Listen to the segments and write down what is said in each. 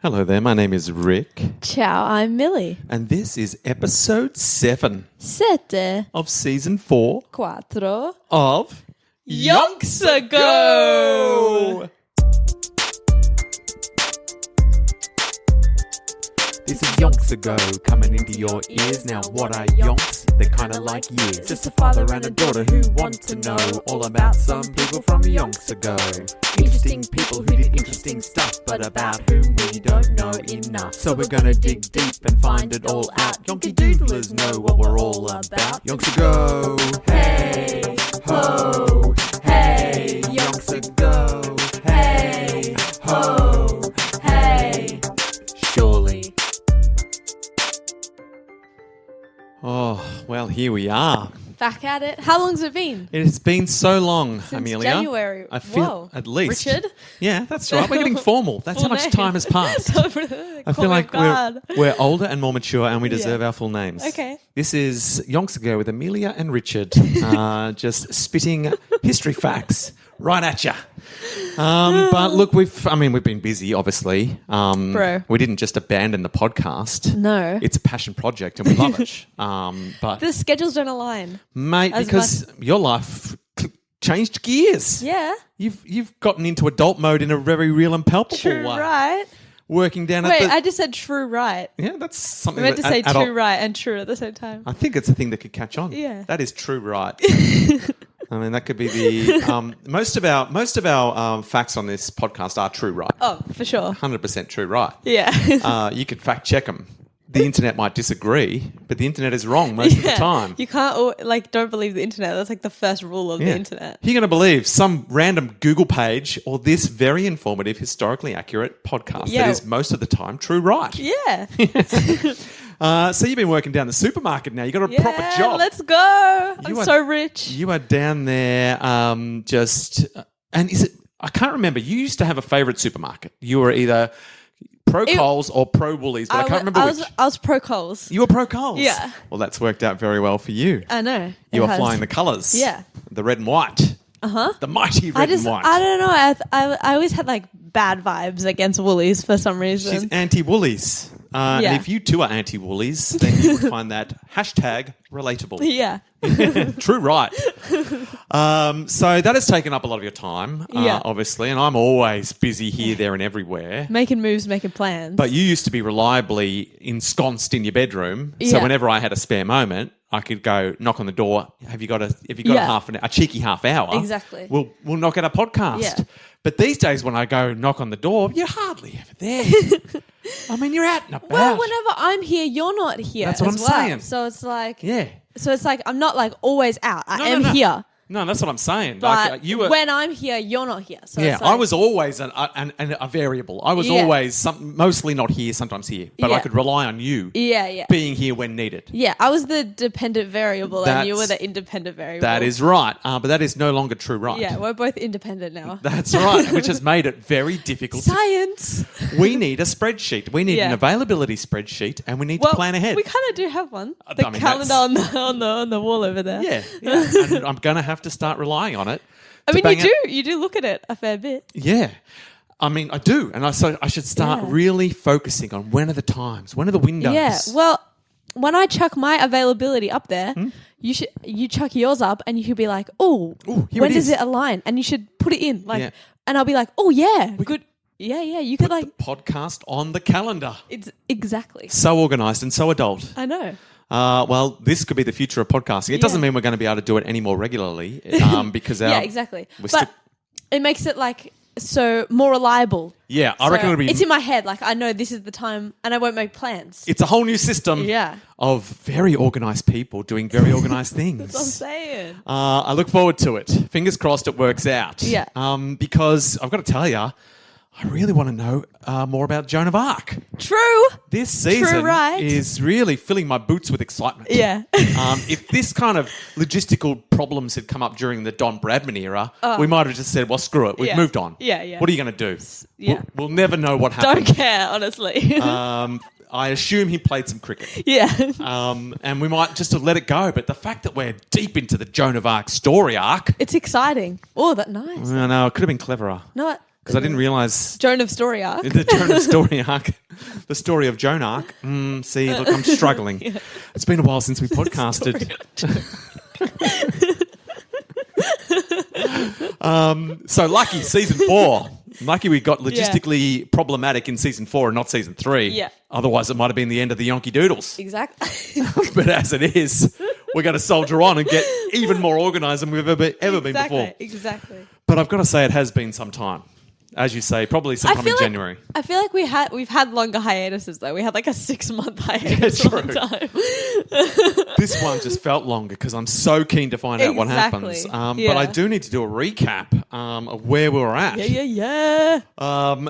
Hello there, my name is Rick. Ciao, I'm Millie. And this is episode 7 Sette. of season 4 Quattro. of Yonks Ago! This is Yonks Ago, coming into your ears. Now what are yonks? They're kinda like years. Just a father and a daughter who want to know all about some people from Yonks Ago. Interesting people who did interesting stuff, but about whom we don't know enough. So we're gonna dig deep and find it all out. Yonky doodlers know what we're all about. Yonks Ago, hey ho, hey, Yonks Ago, hey ho, hey, surely. Oh, well, here we are. Back at it. How long's it been? It has been so long, Since Amelia. January. I feel Whoa. at least. Richard? Yeah, that's right. We're getting formal. That's how much time has passed. I feel like we're older and more mature and we deserve our full names. Okay. This is Yonks Ago with Amelia and Richard, just spitting history facts right at you. But look, we've been busy, obviously. Bro. We didn't just abandon the podcast. No. It's a passion project and we love it. But The schedules don't align. mate, as because your life changed gears. Yeah. You've gotten into adult mode in a very real and palpable True way. right. Working down Wait, at the... I just said true right. Yeah, that's something I meant to say adult- true right and true at the same time. I think it's a thing that could catch on. Yeah. That is true right. I mean, that could be the... most of our facts on this podcast are true right. Oh, for sure. 100% true right. Yeah. You could fact check them. The internet might disagree, but the internet is wrong most of the time. You can't, don't believe the internet. That's like the first rule of the internet. You're going to believe some random Google page or this very informative, historically accurate podcast that is most of the time true right. Yeah. So you've been working down the supermarket now. You've got a proper job. Let's go. I'm so rich. You are down there and is it... I can't remember. You used to have a favourite supermarket. You were either... Pro Coles or Pro Woolies, but I can't remember which. I was Pro Coles. You were Pro Coles? Yeah. Well, that's worked out very well for you. I know. You are flying the colours. Yeah. The red and white. Uh-huh. The mighty red and white. I don't know. I always had like bad vibes against Woolies for some reason. She's anti-Woolies. And if you too are anti-Woolies, then you would find that hashtag relatable. Yeah. True right. So that has taken up a lot of your time, obviously, and I'm always busy here, there and everywhere. Making moves, making plans. But you used to be reliably ensconced in your bedroom, so whenever I had a spare moment, I could go knock on the door. Have you got a cheeky half hour? Exactly. We'll knock out a podcast. Yeah. But these days when I go knock on the door, you're hardly ever there. I mean, you're out and about. Well, whenever I'm here, you're not here. That's what I'm saying. So it's like, yeah. So it's like I'm not like always out. I am here. No, that's what I'm saying. But when I'm here, you're not here. So yeah, it's like, I was always a variable. I was always mostly not here, sometimes here. But I could rely on you being here when needed. Yeah, I was the dependent variable and you were the independent variable. That is right. But that is no longer true right. Yeah, we're both independent now. That's right, which has made it very difficult. Science! We need a spreadsheet. We need an availability spreadsheet and we need to plan ahead. We kind of do have one. The calendar on the wall over there. Yeah. And I'm going to have to start relying on it. I mean, you do look at it a fair bit. Yeah. I mean, I do. And so I should start really focusing on when are the times, when are the windows. Yeah. Well, when I chuck my availability up there, you chuck yours up and you should be like, oh, when does it align? And you should put it in. And I'll be like, oh, yeah, good. Yeah, you could put the podcast on the calendar. It's exactly. So organised and so adult. I know. Well, this could be the future of podcasting. It doesn't mean we're going to be able to do it any more regularly because exactly. But it makes it like so more reliable. Yeah, I reckon it'll be... It's in my head. Like I know this is the time and I won't make plans. It's a whole new system of very organised people doing very organised things. That's what I'm saying. I look forward to it. Fingers crossed it works out. Yeah. Because I've got to tell you, I really want to know more about Joan of Arc. True. This season is really filling my boots with excitement. Yeah. If this kind of logistical problems had come up during the Don Bradman era, we might have just said, well, screw it. We've moved on. Yeah. What are you going to do? Yeah. We'll never know what happened. Don't care, honestly. I assume he played some cricket. Yeah. And we might just have let it go. But the fact that we're deep into the Joan of Arc story arc... It's exciting. Oh, that's nice. No, it could have been cleverer. No, because I didn't realise Joan of Story arc. the Joan of Story arc, the story of Joan arc. See, look, I'm struggling. Yeah. It's been a while since we podcasted. So lucky season 4. Lucky we got logistically problematic in season 4 and not season 3. Yeah. Otherwise, it might have been the end of the Yonky Doodles. Exactly. But as it is, we're going to soldier on and get even more organised than we've ever been before. Exactly. But I've got to say, it has been some time. As you say, probably sometime in January. I feel like we've had longer hiatuses though. We had like a 6-month hiatus one time. This one just felt longer because I'm so keen to find out what happens. But I do need to do a recap of where we were at. Yeah.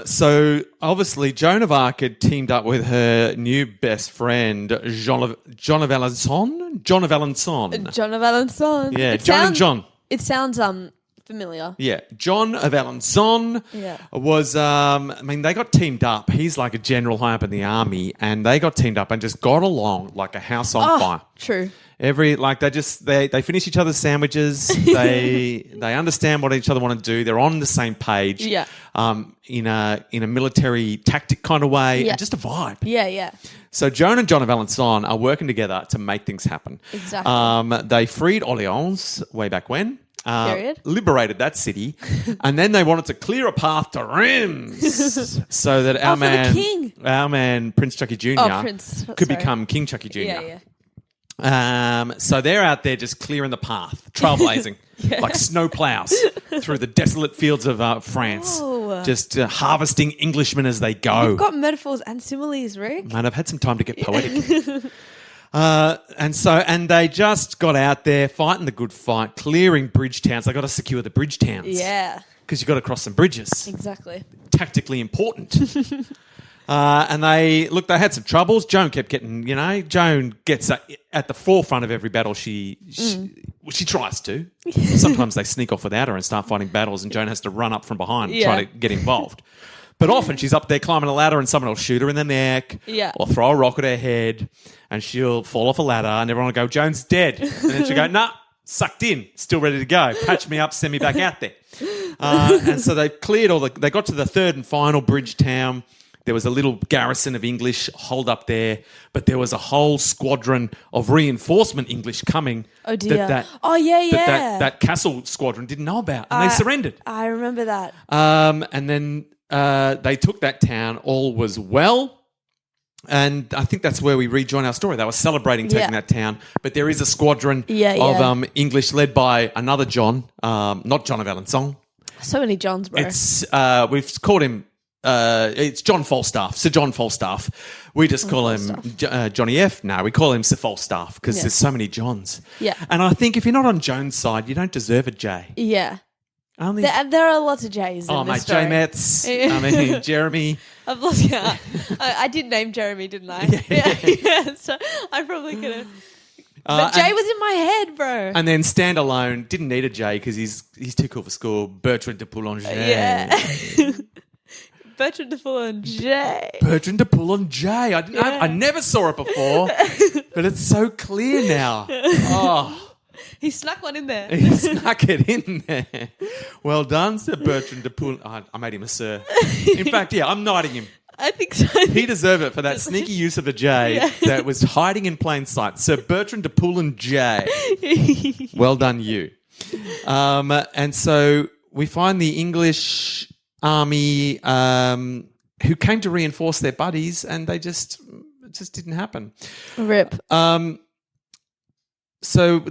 So obviously, Joan of Arc had teamed up with her new best friend, John of Alençon. John of Alençon. Yeah, Joan and John. It sounds familiar. Yeah, John of Alençon was, they got teamed up. He's like a general high up in the army, and they got teamed up and just got along like a house on fire. True. They finish each other's sandwiches. They understand what each other want to do. They're on the same page. Yeah. In a military tactic kind of way. Yeah. And just a vibe. Yeah. So Joan and John of Alençon are working together to make things happen. Exactly. They freed Orleans way back when. Period. Liberated that city, and then they wanted to clear a path to Reims so that our man Prince Chucky Jr. could become King Chucky Jr. Yeah. So they're out there just clearing the path, trailblazing like snow plows through the desolate fields of France, just harvesting Englishmen as they go. You've got metaphors and similes, Rick. Man, I've had some time to get poetic. And they just got out there fighting the good fight, clearing bridge towns. They got to secure the bridge towns. Yeah. Because you've got to cross some bridges. Exactly. Tactically important. And they had some troubles. Joan kept getting, Joan gets at the forefront of every battle she tries to. Sometimes they sneak off without her and start fighting battles, and Joan has to run up from behind and try to get involved. But often she's up there climbing a ladder and someone will shoot her in the neck or throw a rock at her head and she'll fall off a ladder and everyone will go, Joan's dead. And then she'll go, nah, sucked in, still ready to go. Patch me up, send me back out there. And so they cleared they got to the third and final bridge town. There was a little garrison of English holed up there, but there was a whole squadron of reinforcement English coming. Oh, dear. That castle squadron didn't know about, and they surrendered. I remember that. And then they took that town. All was well. And I think that's where we rejoin our story. They were celebrating taking that town. But there is a squadron of English led by another John, not John of Alençon. So many Johns, bro. It's we've called him it's John Falstaff, Sir John Falstaff. We just call him Johnny F. No, we call him Sir Falstaff because there's so many Johns. Yeah. And I think if you're not on Joan's side, you don't deserve a J. Yeah. There are lots of J's in this story. J Metz, Jeremy. I've lost count. I did name Jeremy, didn't I? Yeah. So I probably could have. But J was in my head, bro. And then standalone, didn't need a J because he's too cool for school. Bertrand de Poulengy. Yeah. Bertrand de Poulengy. Bertrand de Poulengy. I never saw it before, but it's so clear now. Oh. He snuck one in there. He snuck it in there. Well done, Sir Bertrand de Poulengy. I made him a sir. In fact, I'm knighting him. I think so. He deserved it for that sneaky use of a J that was hiding in plain sight. Sir Bertrand de Poulengy. Well done, you. And so we find the English army who came to reinforce their buddies, and it just didn't happen. Rip. So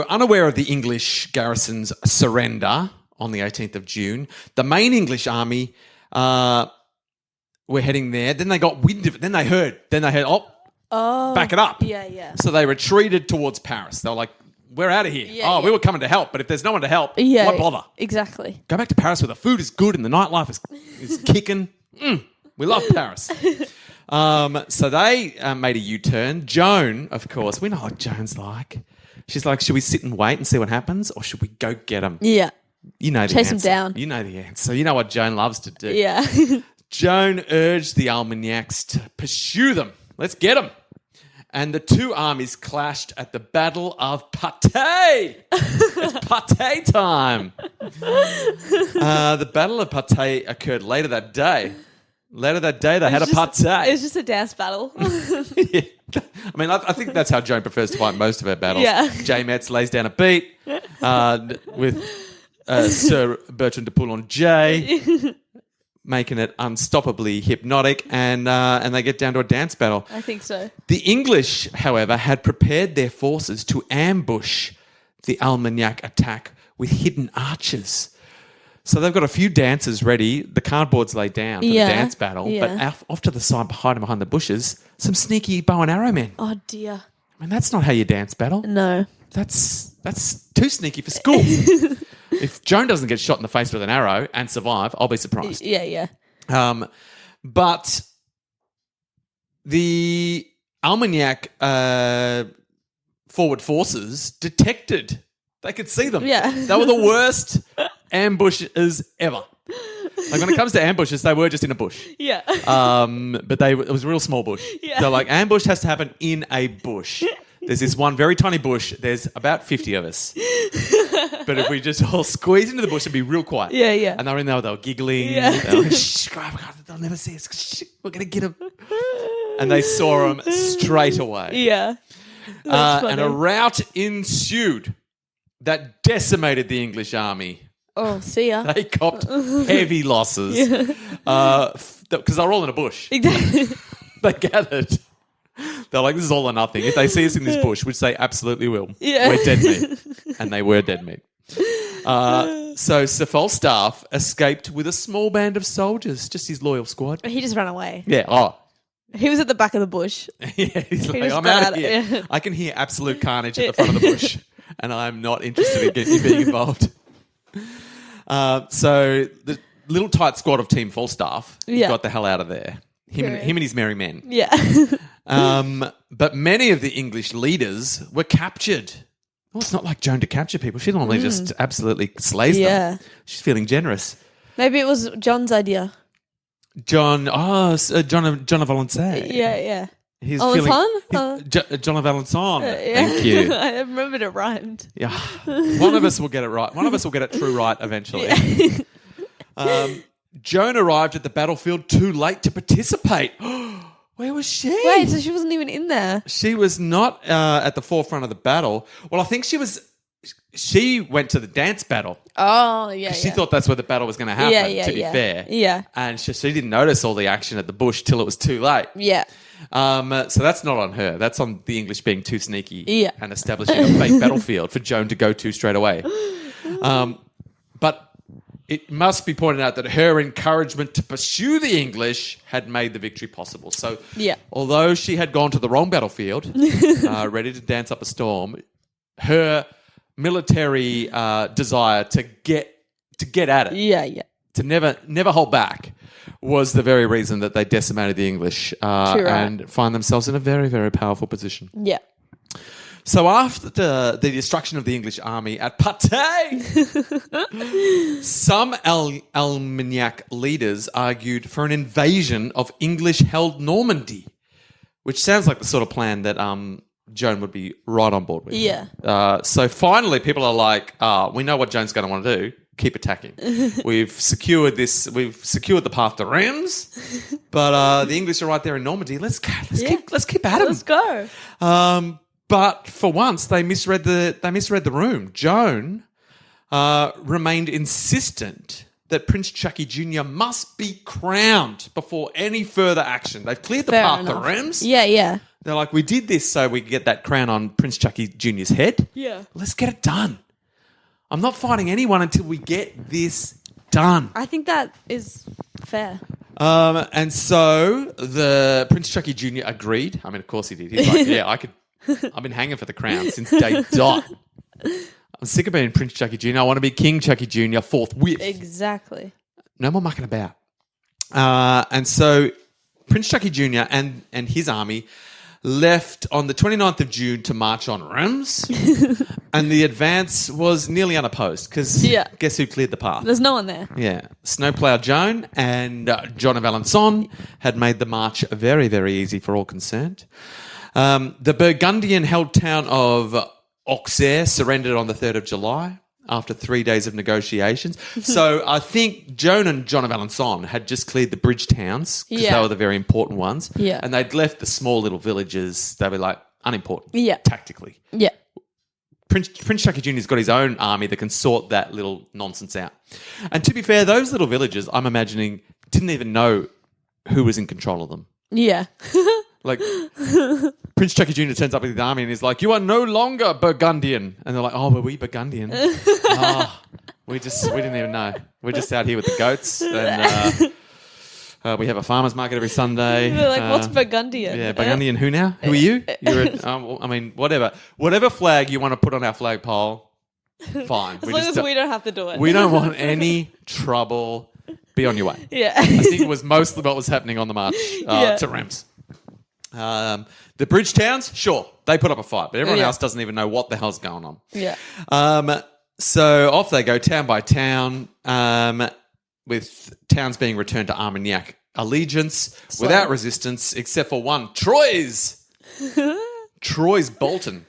unaware of the English garrison's surrender on the 18th of June, the main English army were heading there. Then they got wind of it. Then they heard, back it up. Yeah. So they retreated towards Paris. They were like, we're out of here. We were coming to help, but if there's no one to help, why bother? Exactly. Go back to Paris where the food is good and the nightlife is kicking. We love Paris. So they made a U-turn. Joan, of course, we know what Joan's like. She's like, should we sit and wait and see what happens, or should we go get them? Yeah. You know the Chase answer. them down. You know the answer. You know what Joan loves to do. Yeah. Joan urged the Armagnacs to pursue them. Let's get them. and the two armies clashed at the Battle of Patay. It's Patay time. The Battle of Patay occurred later that day. Later that day, they had a Patay. It was just a dance battle. Yeah. I mean, I think that's how Joan prefers to fight most of her battles. Yeah. J. Metz lays down a beat with Sir Bertrand de Poulenc, making it unstoppably hypnotic, and they get down to a dance battle. I think so. The English, however, had prepared their forces to ambush the Armagnac attack with hidden archers. So they've got a few dancers ready. The cardboard's laid down for the dance battle. Yeah. But off to the side behind the bushes, some sneaky bow and arrow men. Oh, dear. I mean, that's not how you dance battle. No. That's too sneaky for school. If Joan doesn't get shot in the face with an arrow and survive, I'll be surprised. Yeah. But the Armagnac forward forces detected. They could see them. Yeah. They were the worst ambushers ever. Like when it comes to ambushes, they were just in a bush. Yeah. But it was a real small bush. Yeah. They're like, ambush has to happen in a bush. There's this one very tiny bush. There's about 50 of us. But if we just all squeeze into the bush, it'd be real quiet. Yeah. And they were in there, they were giggling. Yeah. They were like, shh, God, they'll never see us. Shh, we're going to get them. And they saw them straight away. Yeah. And a rout ensued that decimated the English army. Oh, see ya. They copped heavy losses because they were all in a bush. Exactly. They gathered. They're like, this is all or nothing. If they see us in this bush, which they absolutely will, we're dead meat. And they were dead meat. So Sir Falstaff escaped with a small band of soldiers, just his loyal squad. He just ran away. Yeah. Oh. He was at the back of the bush. Yeah. He's like, just I'm got out of here. Yeah. I can hear absolute carnage at the front of the bush, and I'm not interested in being involved. So the little tight squad of Team Falstaff got the hell out of there. Him and his merry men. Yeah. But many of the English leaders were captured. Well, it's not like Joan to capture people. She normally just absolutely slays them. She's feeling generous. Maybe it was John's idea. John of Valençay. Yeah. He's John of Valençon. Thank you. I remembered it rhymed. Yeah. One of us will get it right. One of us will get it true right eventually. Yeah. Joan arrived at the battlefield too late to participate. Where was she? Wait, so she wasn't even in there? She was not at the forefront of the battle. Well, I think she went to the dance battle. Oh, yeah. She thought that's where the battle was going to happen, to be fair. Yeah. And she didn't notice all the action at the bush till it was too late. Yeah. So that's not on her. That's on the English being too sneaky and establishing a fake battlefield for Joan to go to straight away. But it must be pointed out that her encouragement to pursue the English had made the victory possible. So although she had gone to the wrong battlefield, ready to dance up a storm, her military desire to get at it, to never hold back, was the very reason that they decimated the English and find themselves in a very, very powerful position. Yeah. So after the destruction of the English army at Patay, some Armagnac leaders argued for an invasion of English-held Normandy, which sounds like the sort of plan that Joan would be right on board with. Yeah. So finally, people are like, we know what Joan's going to want to do. Keep attacking. We've secured the path to Reims, but the English are right there in Normandy. Let's keep at them. Let's go. But for once, they misread the room. Joan remained insistent that Prince Chucky Jr. must be crowned before any further action. They've cleared the path to Reims. Yeah. They're like, we did this so we could get that crown on Prince Chucky Jr.'s head. Yeah. Let's get it done. I'm not fighting anyone until we get this done. I think that is fair. And so the Prince Chucky Jr. agreed. I mean, of course he did. He's like, yeah, I've been hanging for the crown since day dot. I'm sick of being Prince Chucky Jr. I want to be King Chucky Jr. forthwith. Exactly. No more mucking about. And so Prince Chucky Jr. and his army left on the 29th of June to march on Reims. And the advance was nearly unopposed because guess who cleared the path? There's no one there. Yeah. Snowplow Joan and John of Alençon had made the march very, very easy for all concerned. The Burgundian-held town of Auxerre surrendered on the 3rd of July after 3 days of negotiations. So I think Joan and John of Alençon had just cleared the bridge towns because they were the very important ones. Yeah. And they'd left the small little villages. They were like unimportant tactically. Yeah. Prince Chucky Jr.'s got his own army that can sort that little nonsense out. And to be fair, those little villages, I'm imagining, didn't even know who was in control of them. Yeah. Like, Prince Chucky Jr. turns up with his army and he's like, "You are no longer Burgundian." And they're like, "Oh, were we Burgundian?" We didn't even know. We're just out here with the goats. And we have a farmer's market every Sunday. They're like, "What's Burgundian?" Yeah, Burgundian who now? Who are you? You're whatever flag you want to put on our flagpole, fine. As long as we don't have to do it. We don't want any trouble. Be on your way. Yeah. I think it was mostly what was happening on the march to Reims. The bridge towns, sure, they put up a fight, but everyone else doesn't even know what the hell's going on. Yeah. So off they go, town by town, with towns being returned to Armagnac allegiance without resistance, except for one, Troyes Bolton,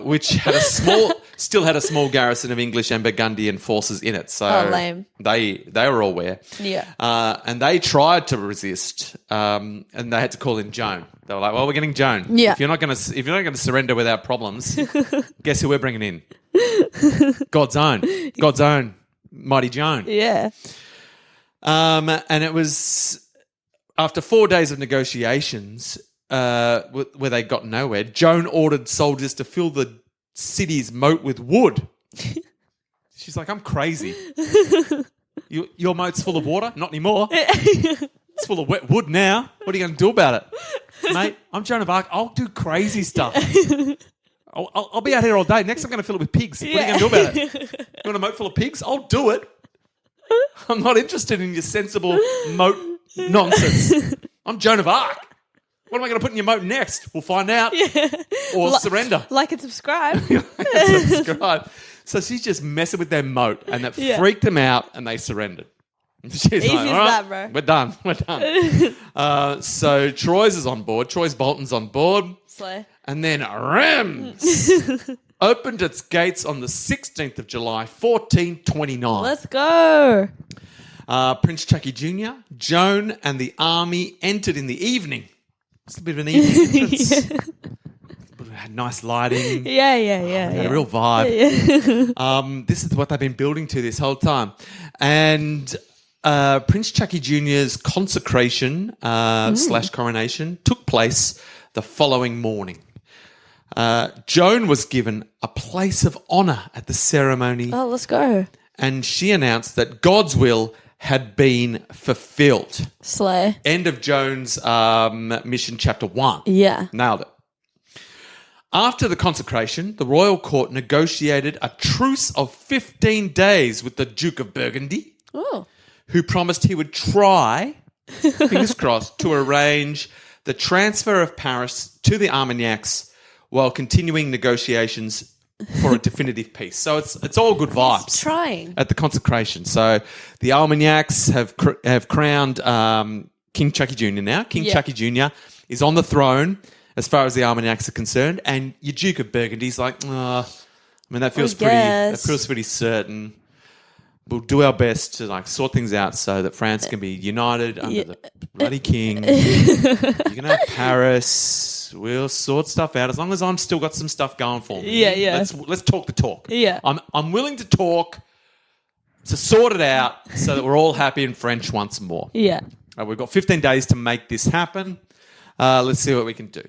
which had still had a small garrison of English and Burgundian forces in it. So lame. They were all aware. Yeah. And they tried to resist, and they had to call in Joan. They were like, "Well, we're getting Joan. Yeah. If you're not going to surrender without problems, guess who we're bringing in? God's own, mighty Joan." Yeah. And it was after 4 days of negotiations, where they got nowhere. Joan ordered soldiers to fill the city's moat with wood. She's like, "I'm crazy. Your moat's full of water? Not anymore. It's full of wet wood now. What are you going to do about it, mate? I'm Joan of Arc. I'll do crazy stuff. I'll be out here all day. Next, I'm going to fill it with pigs. What are you going to do about it? You want a moat full of pigs? I'll do it. I'm not interested in your sensible moat nonsense. I'm Joan of Arc. What am I going to put in your moat next? We'll find out. Yeah. Or surrender. Like and subscribe. So she's just messing with their moat, and it freaked them out, and they surrendered. She's Easy like, as "All right, that, bro. We're done. So Troyes on board. Troyes Bolton's on board. Slay. And then Reims opened its gates on the 16th of July, 1429. Let's go. Prince Chucky Jr., Joan, and the army entered in the evening. It's a bit of an evening entrance. It had nice lighting. Yeah. Had a real vibe. Yeah. This is what they've been building to this whole time. And Prince Chucky Jr.'s consecration / coronation took place the following morning. Joan was given a place of honour at the ceremony. Oh, let's go. And she announced that God's will had been fulfilled. Slay. End of Joan's mission, chapter 1. Yeah. Nailed it. After the consecration, the royal court negotiated a truce of 15 days with the Duke of Burgundy, who promised he would try, fingers crossed, to arrange the transfer of Paris to the Armagnacs while continuing negotiations for a definitive peace. So it's all good vibes. He's trying. At the consecration. So the Armagnacs have crowned King Chucky Jr. now. King Chucky Jr. is on the throne as far as the Armagnacs are concerned, and your Duke of Burgundy's like, that feels pretty certain. We'll do our best to sort things out so that France can be united under the bloody king. You can have Paris. We'll sort stuff out as long as I'm still got some stuff going for me. Yeah. Let's talk the talk. Yeah. I'm willing to talk to sort it out so that we're all happy in French once more. Yeah. We've got 15 days to make this happen. Let's see what we can do.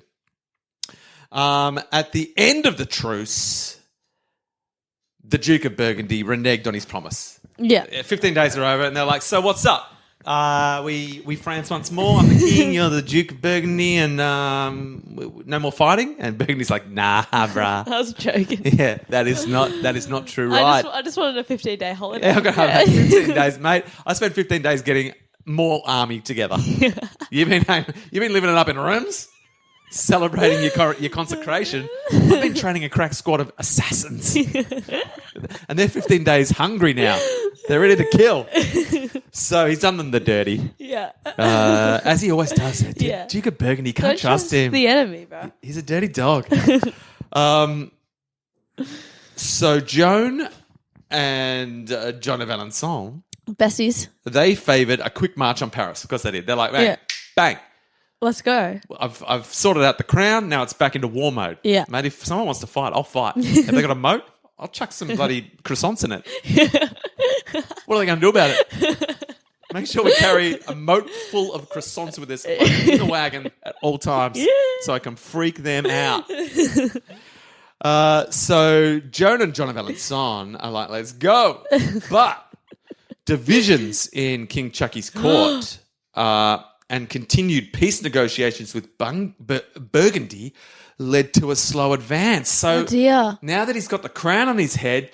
At the end of the truce, the Duke of Burgundy reneged on his promise. Yeah. 15 days are over, and they're like, "So what's up? We France once more. I'm the king. You're the Duke of Burgundy, and no more fighting." And Burgundy's like, "Nah, bruh." I was joking. Yeah, that is not true, right? I just wanted a 15-day holiday. Yeah, I'm gonna have 15 days, mate. I spent 15 days getting more army together. You've been living it up in Reims. celebrating your consecration. I've been training a crack squad of assassins. And they're 15 days hungry now. They're ready to kill. So he's done them the dirty. Yeah. As he always does. Yeah. Duke of Burgundy, can't Don't trust him. the enemy, bro. He's a dirty dog. So Joan and John of Alençon, Besties. they favoured a quick march on Paris. Of course they did. They're like, bang, bang. Let's go. I've sorted out the crown. Now it's back into war mode. Yeah. Mate, if someone wants to fight, I'll fight. If they got a moat, I'll chuck some bloody croissants in it. What are they going to do about it? Make sure we carry a moat full of croissants with us in the wagon at all times so I can freak them out. So Joan and John of Alençon are like, let's go. But divisions in King Chucky's court and continued peace negotiations with Burgundy led to a slow advance. So now that he's got the crown on his head,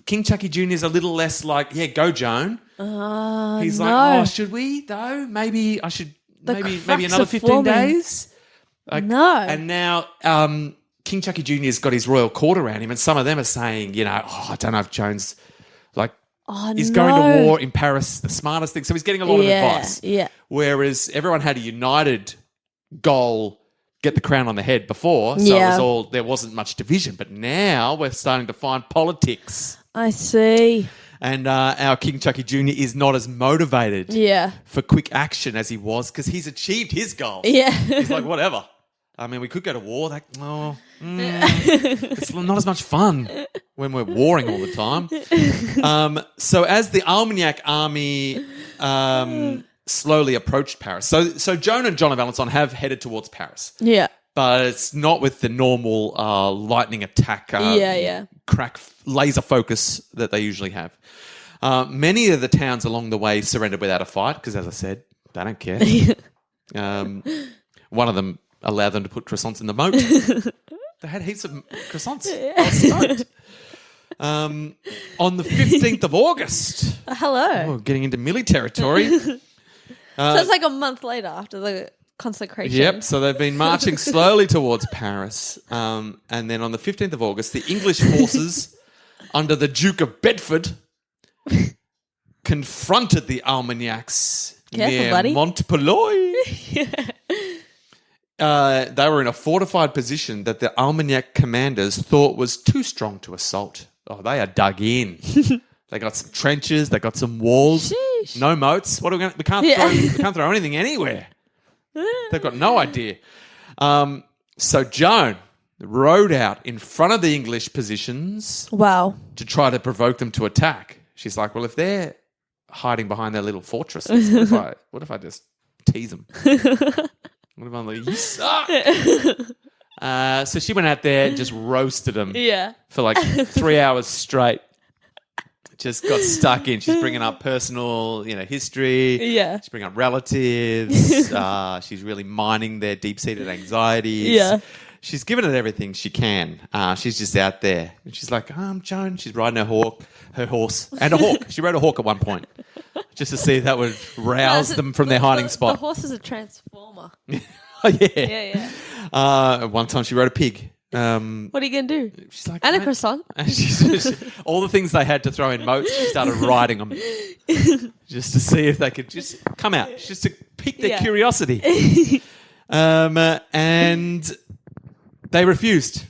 King Chucky Jr. is a little less like, yeah, go Joan. He's like, oh, should we though? Maybe I should. Maybe another 15 days. And now King Chucky Jr. has got his royal court around him, and some of them are saying, I don't know if Joan's like. He's going to war in Paris, the smartest thing. So he's getting a lot of advice. Yeah. Whereas everyone had a united goal, get the crown on the head before. So there wasn't much division. But now we're starting to find politics. I see. And our King Chucky Jr. is not as motivated for quick action as he was because he's achieved his goal. Yeah. He's like, whatever. I mean, we could go to war. It's not as much fun when we're warring all the time. So as the Armagnac army slowly approached Paris, so Joan and John of Alençon have headed towards Paris. Yeah. But it's not with the normal lightning attack, crack laser focus that they usually have. Many of the towns along the way surrendered without a fight because, as I said, they don't care. One of them allowed them to put croissants in the moat. They had heaps of croissants. I was stoked. On the 15th of August. Hello. Getting into millie territory. So it's like a month later after the consecration. Yep, so they've been marching slowly towards Paris. And then on the 15th of August, the English forces under the Duke of Bedford confronted the Armagnacs near Montpellier. They were in a fortified position that the Armagnac commanders thought was too strong to assault. Oh, they are dug in. They got some trenches. They got some walls. Sheesh. No moats. What are we going? We can't throw anything anywhere. They've got no idea. So Joan rode out in front of the English positions. Wow. To try to provoke them to attack. She's like, well, if they're hiding behind their little fortresses, what if I just tease them? What if I'm like, you suck? So she went out there and just roasted them for like 3 hours straight. Just got stuck in. She's bringing up personal, history. Yeah. She's bringing up relatives. She's really mining their deep-seated anxieties. Yeah. She's given it everything she can. She's just out there. And she's like, I'm Joan. She's riding her horse, and a hawk. She rode a hawk at one point just to see if that would rouse them from their hiding spot. The horse is a transformer. Oh, yeah. At one time she rode a pig. What are you going to do? She's like, and a croissant. And she's just, all the things they had to throw in moats, she started riding them just to see if they could just come out, just to pique their curiosity. And they refused.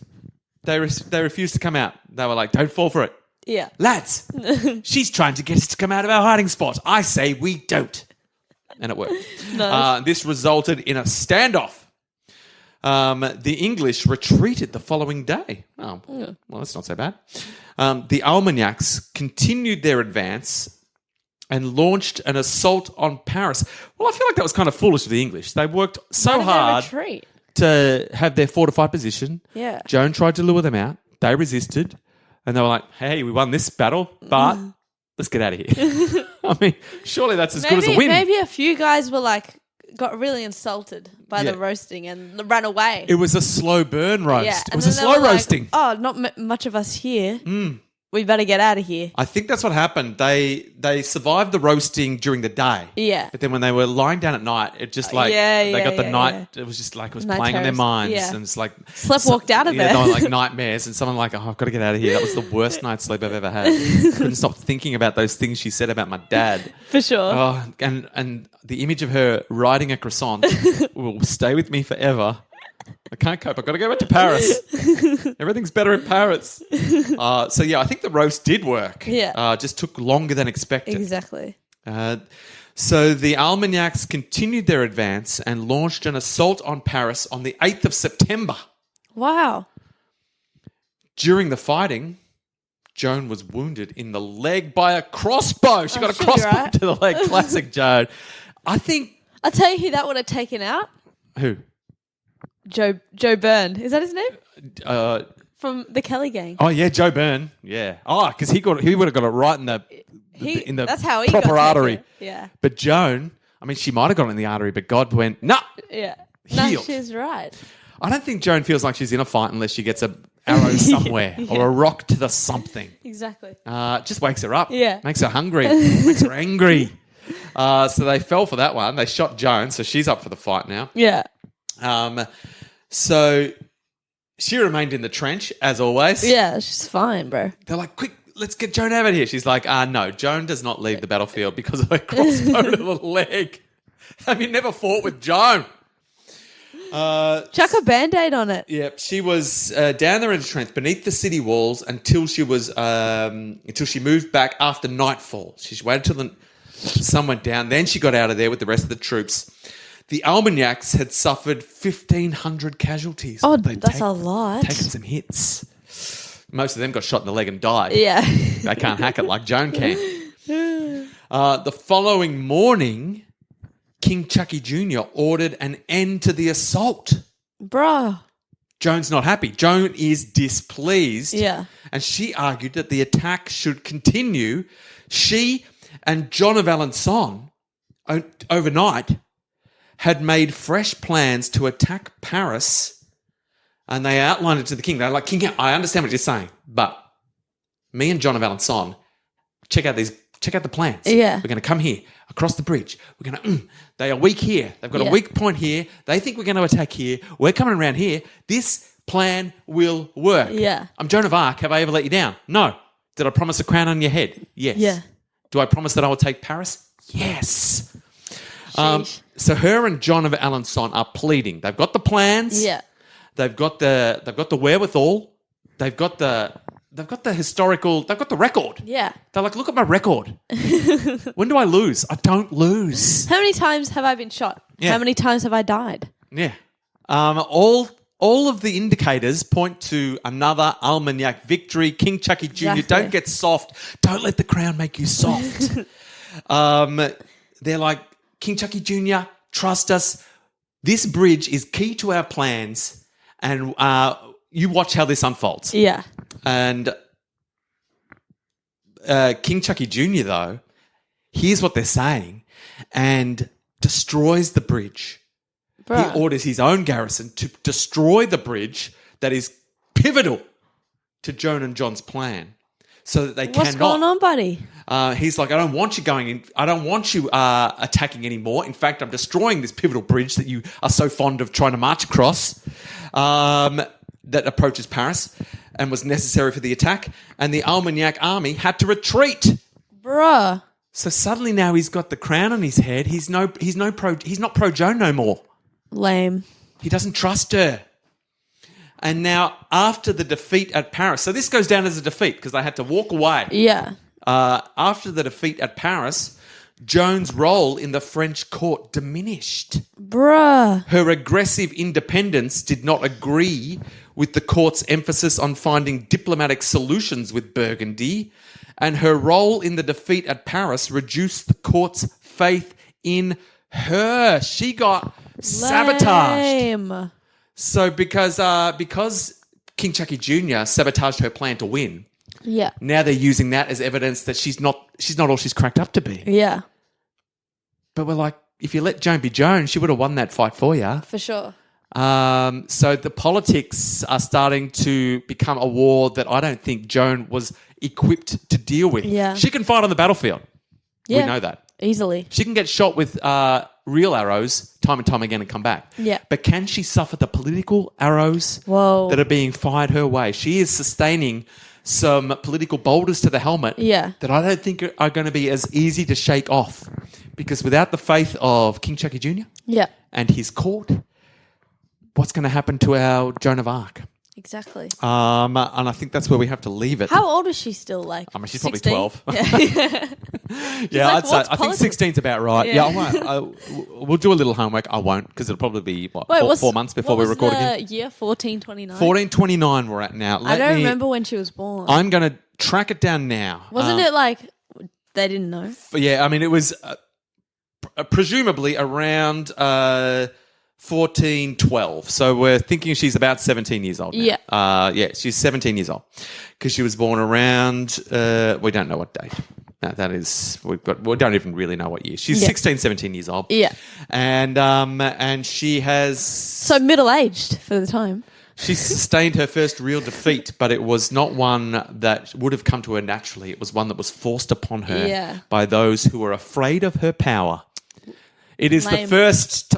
They refused to come out. They were like, don't fall for it. Yeah. Lads, she's trying to get us to come out of our hiding spot. I say we don't. And it worked. Nice. This resulted in a standoff. The English retreated the following day. Oh, well, that's not so bad. The Armagnacs continued their advance and launched an assault on Paris. Well, I feel like that was kind of foolish of the English. They worked so hard to have their fortified position. Yeah. Joan tried to lure them out. They resisted. And they were like, hey, we won this battle, but let's get out of here. I mean, surely that's as good as a win. Maybe a few guys were like, got really insulted by the roasting and ran away. It was a slow burn roast. Yeah. It was a slow roasting. Like, not much of us here. we better get out of here. I think that's what happened. They survived the roasting during the day. Yeah. But then when they were lying down at night, it just they got the night. Yeah. It was just like it was night playing on their minds. Yeah. And it's like walked out of there. They were like nightmares. And someone like, I've got to get out of here. That was the worst night's sleep I've ever had. Couldn't stop thinking about those things she said about my dad. For sure. Oh, and the image of her riding a croissant will stay with me forever. I can't cope. I've got to go back to Paris. Everything's better in Paris. So, yeah, I think the roast did work. Yeah. Just took longer than expected. Exactly. So the Armagnacs continued their advance and launched an assault on Paris on the 8th of September. Wow. During the fighting, Joan was wounded in the leg by a crossbow. She got a crossbow to the leg. Classic Joan. I think... I'll tell you who that would have taken out. Who? Joe Byrne. Is that his name? From the Kelly Gang. Oh yeah, Joe Byrne. Yeah. Oh, because he would have got it right in the that's how he proper got artery. It. Yeah. But Joan, I mean, she might have got it in the artery, but God went nah. Yeah. Healed. No, she's right. I don't think Joan feels like she's in a fight unless she gets an arrow somewhere or a rock to the something. Exactly. Just wakes her up. Yeah. Makes her hungry. Makes her angry. So they fell for that one. They shot Joan, so she's up for the fight now. Yeah. So she remained in the trench, as always. Yeah, she's fine, bro. They're like, quick, let's get Joan out of here. She's like, no, Joan does not leave the battlefield because of a crossbow to the leg. Have you never fought with Joan? Chuck a Band-Aid on it. Yeah, she was down there in a trench beneath the city walls until she moved back after nightfall. She waited till the sun went down. Then she got out of there with the rest of the troops. The Armagnacs had suffered 1,500 casualties. Oh, that's a lot. Taken some hits. Most of them got shot in the leg and died. Yeah. They can't hack it like Joan can. The following morning, King Chucky Jr. ordered an end to the assault. Bruh. Joan's not happy. Joan is displeased. Yeah. And she argued that the attack should continue. She and John of Alençon, overnight, had made fresh plans to attack Paris, and they outlined it to the king. They're like, King, I understand what you're saying, but me and John of Alençon, check out the plans. Yeah. We're going to come here, across the bridge. We're going to, they are weak here. They've got a weak point here. They think we're going to attack here. We're coming around here. This plan will work. Yeah. I'm Joan of Arc. Have I ever let you down? No. Did I promise a crown on your head? Yes. Yeah. Do I promise that I will take Paris? Yes. Sheesh. So her and John of Alençon are pleading. They've got the plans. Yeah. They've got the wherewithal. They've got the historical. They've got the record. Yeah. They're like, look at my record. When do I lose? I don't lose. How many times have I been shot? Yeah. How many times have I died? Yeah. All of the indicators point to another Armagnac victory. King Chucky Jr. Exactly. Don't get soft. Don't let the crown make you soft. They're like, King Chucky Jr., trust us. This bridge is key to our plans, and you watch how this unfolds. Yeah. And King Chucky Jr., though, hears what they're saying and destroys the bridge. Bruh. He orders his own garrison to destroy the bridge that is pivotal to Joan and John's plan, so that they What's going on, buddy? He's like, I don't want you going in. I don't want you attacking anymore. In fact, I'm destroying this pivotal bridge that you are so fond of trying to march across, that approaches Paris and was necessary for the attack. And the Armagnac army had to retreat. Bruh. So suddenly now he's got the crown on his head. He's not pro Joan no more. Lame. He doesn't trust her. And now after the defeat at Paris, so this goes down as a defeat because they had to walk away. Yeah. After the defeat at Paris, Joan's role in the French court diminished. Bruh. Her aggressive independence did not agree with the court's emphasis on finding diplomatic solutions with Burgundy, and her role in the defeat at Paris reduced the court's faith in her. She got sabotaged. Lame. So because King Chucky Jr. sabotaged her plan to win, Yeah. now they're using that as evidence that she's not all she's cracked up to be. Yeah. But we're like, if you let Joan be Joan, she would have won that fight for you. For sure. So the politics are starting to become a war that I don't think Joan was equipped to deal with. Yeah. She can fight on the battlefield. Yeah. We know that. Easily. She can get shot with real arrows time and time again and come back. Yeah. But can she suffer the political arrows that are being fired her way? She is sustaining some political boulders to the helmet that I don't think are going to be as easy to shake off. Because without the faith of King Chucky Jr. And his court, what's going to happen to our Joan of Arc? Exactly. And I think that's where we have to leave it. How old is she still? Like, I mean, she's 16? probably 12. Yeah, like, I'd say. I think politics? 16's about right. Yeah, I won't. We'll do a little homework. I won't because it'll probably be 4 months before we record again. Year 1429. 1429 we're at now. I don't remember when she was born. I'm going to track it down now. Wasn't it like they didn't know? Yeah, I mean, it was presumably around 1412. So we're thinking she's about 17 years old now. Yeah, she's 17 years old because she was born around, we don't know what date. No, that is, we don't even really know what year. She's 16, 17 years old. Yeah. And she has... So middle-aged for the time. She sustained her first real defeat, but it was not one that would have come to her naturally. It was one that was forced upon her by those who were afraid of her power. It is the first...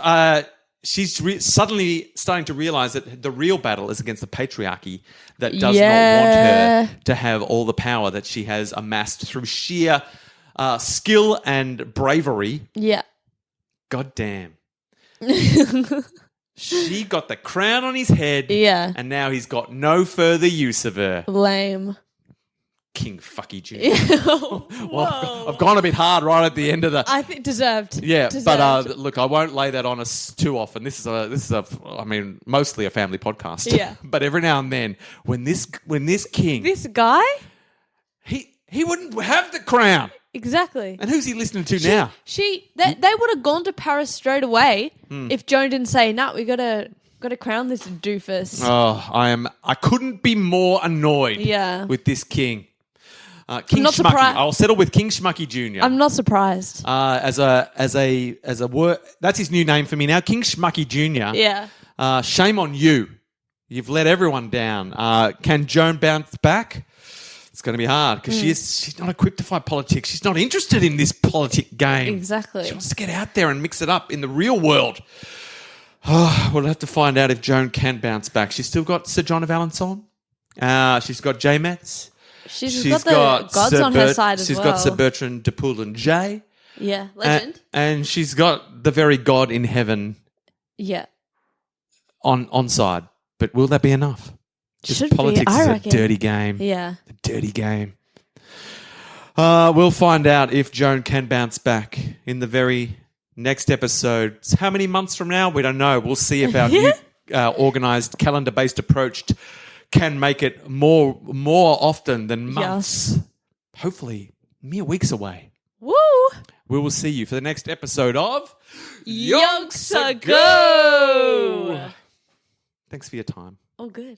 she's suddenly starting to realize that the real battle is against the patriarchy that does not want her to have all the power that she has amassed through sheer skill and bravery. Yeah. God damn. She got the crown on his head. Yeah. And now he's got no further use of her. Lame. King Fucky Jr. Well, I've gone a bit hard right at the end of the... I think deserved. Yeah, deserved. But look, I won't lay that on us too often. This is I mean, mostly a family podcast. Yeah. But every now and then, when this king... This guy? He wouldn't have the crown. Exactly. And who's he listening to now? They would have gone to Paris straight away if Joan didn't say, "No, we gotta crown this doofus." Oh, I couldn't be more annoyed with this king. King Schmucky. I'll settle with King Schmucky Jr. I'm not surprised. As a word, that's his new name for me now, King Schmucky Jr. Yeah. Shame on you. You've let everyone down. Can Joan bounce back? It's going to be hard because she's not equipped to fight politics. She's not interested in this politic game. Exactly. She wants to get out there and mix it up in the real world. We'll have to find out if Joan can bounce back. She's still got Sir John of Alençon. She's got J. Metz. She's got the gods on her side as well. She's got Sir Bertrand de Poulin J. Yeah, legend. And she's got the very God in heaven. Yeah. On side. But will that be enough? Just politics is a dirty game. Yeah. A dirty game. We'll find out if Joan can bounce back in the very next episode. How many months from now? We don't know. We'll see if our new organised calendar-based approach can make it more often than months. Yes. Hopefully, mere weeks away. Woo! We will see you for the next episode of Yonks Ago! Thanks for your time. Oh, good.